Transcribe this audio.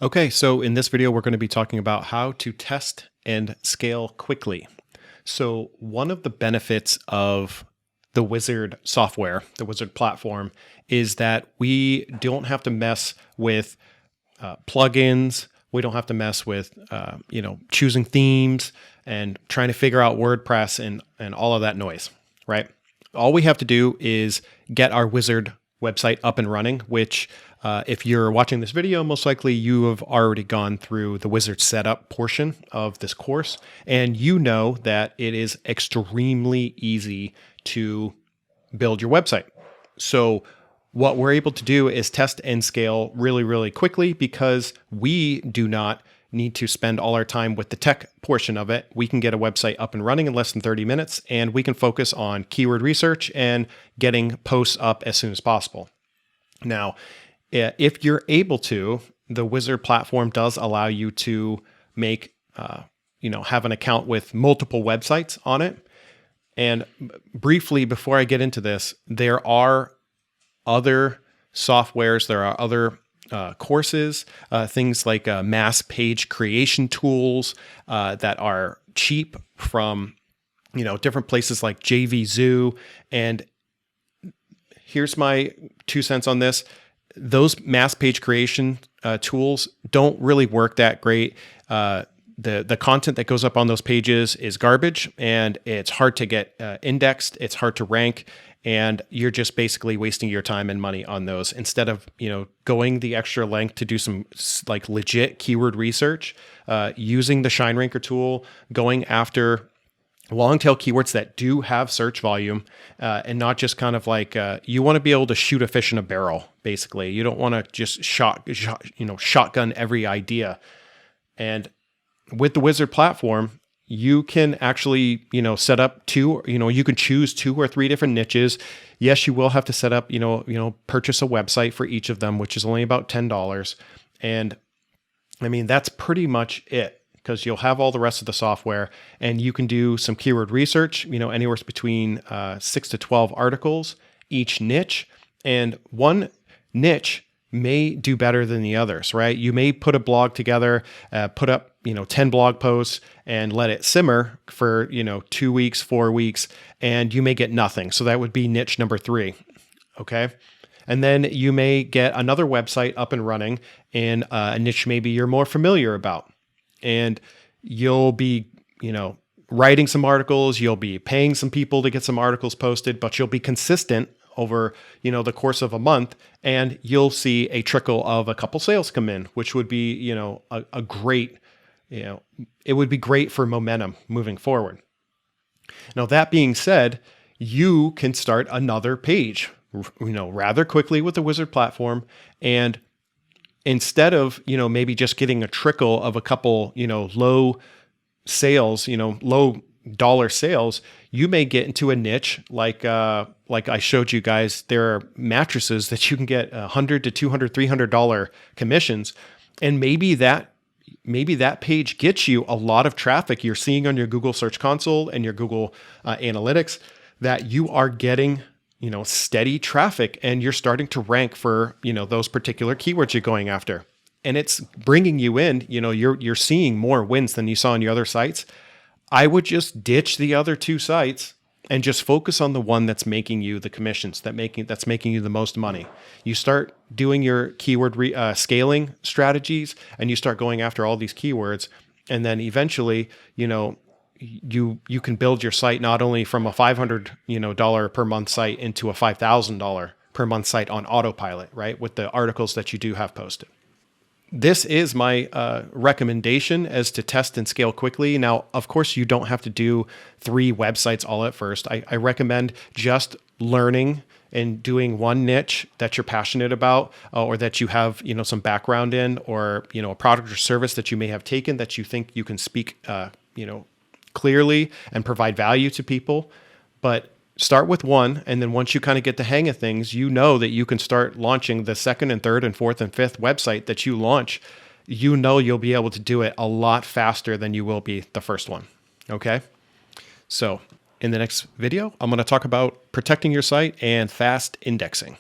Okay, so in this video, we're going to be talking about how to test and scale quickly. So one of the benefits of the Wizard software, the Wizard platform, is that we don't have to mess with plugins. We don't have to mess with choosing themes and trying to figure out WordPress and all of that noise, right? All we have to do is get our Wizard website up and running, which if you're watching this video, most likely you have already gone through the Wizard setup portion of this course, and you know that it is extremely easy to build your website. So what we're able to do is test and scale really, really quickly because we do not need to spend all our time with the tech portion of it. We can get a website up and running in less than 30 minutes, and we can focus on keyword research and getting posts up as soon as possible. Now, if you're able to, the Wizard platform does allow you to make, have an account with multiple websites on it. And briefly, before I get into this, there are other softwares, there are other courses, things like mass page creation tools that are cheap from, different places like JVZoo. And here's my 2 cents on this. Those mass page creation tools don't really work that great. The content that goes up on those pages is garbage, and it's hard to get indexed. It's hard to rank, and you're just basically wasting your time and money on those instead of going the extra length to do some like legit keyword research, using the ShineRanker tool, going after long tail keywords that do have search volume, and not just kind of like you want to be able to shoot a fish in a barrel. Basically, you don't want to just shotgun every idea. And with the Wizard platform, you can actually set up you can choose 2 or 3 different niches. Yes, you will have to set up purchase a website for each of them, which is only about $10. And I mean, that's pretty much it, because you'll have all the rest of the software, and you can do some keyword research, anywhere between 6 to 12 articles each niche. And one niche may do better than the others, right? You may put a blog together, put up 10 blog posts and let it simmer for 2 weeks, 4 weeks, and you may get nothing. So that would be niche number 3. Okay. And then you may get another website up and running in a niche maybe you're more familiar about. And you'll be, writing some articles, you'll be paying some people to get some articles posted, but you'll be consistent over, the course of a month, and you'll see a trickle of a couple sales come in, which would be, a great, it would be great for momentum moving forward. Now, that being said, you can start another page, rather quickly with the Wizard platform. And instead of, maybe just getting a trickle of a couple, low sales, low dollar sales, you may get into a niche like I showed you guys. There are mattresses that you can get $100 to $200, $300 commissions, and maybe that page gets you a lot of traffic. You're seeing on your Google Search Console and your Google Analytics that you are getting steady traffic, and you're starting to rank for those particular keywords you're going after, and it's bringing you in. You're seeing more wins than you saw on your other sites. I would just ditch the other 2 sites and just focus on the one that's making you the commissions, that's making you the most money. You start doing your keyword scaling strategies, and you start going after all these keywords, and then eventually, you can build your site not only from a $500 per month site into a $5,000 per month site on autopilot, right? With the articles that you do have posted. This is my recommendation as to test and scale quickly. Now, of course, you don't have to do 3 websites all at first. I recommend just learning and doing one niche that you're passionate about, or that you have, some background in, or, a product or service that you may have taken that you think you can speak, clearly and provide value to people. But start with one, and then once you kind of get the hang of things, that you can start launching the second and third and fourth and fifth website that you launch. You'll be able to do it a lot faster than you will be the first one. Okay. So in the next video, I'm going to talk about protecting your site and fast indexing.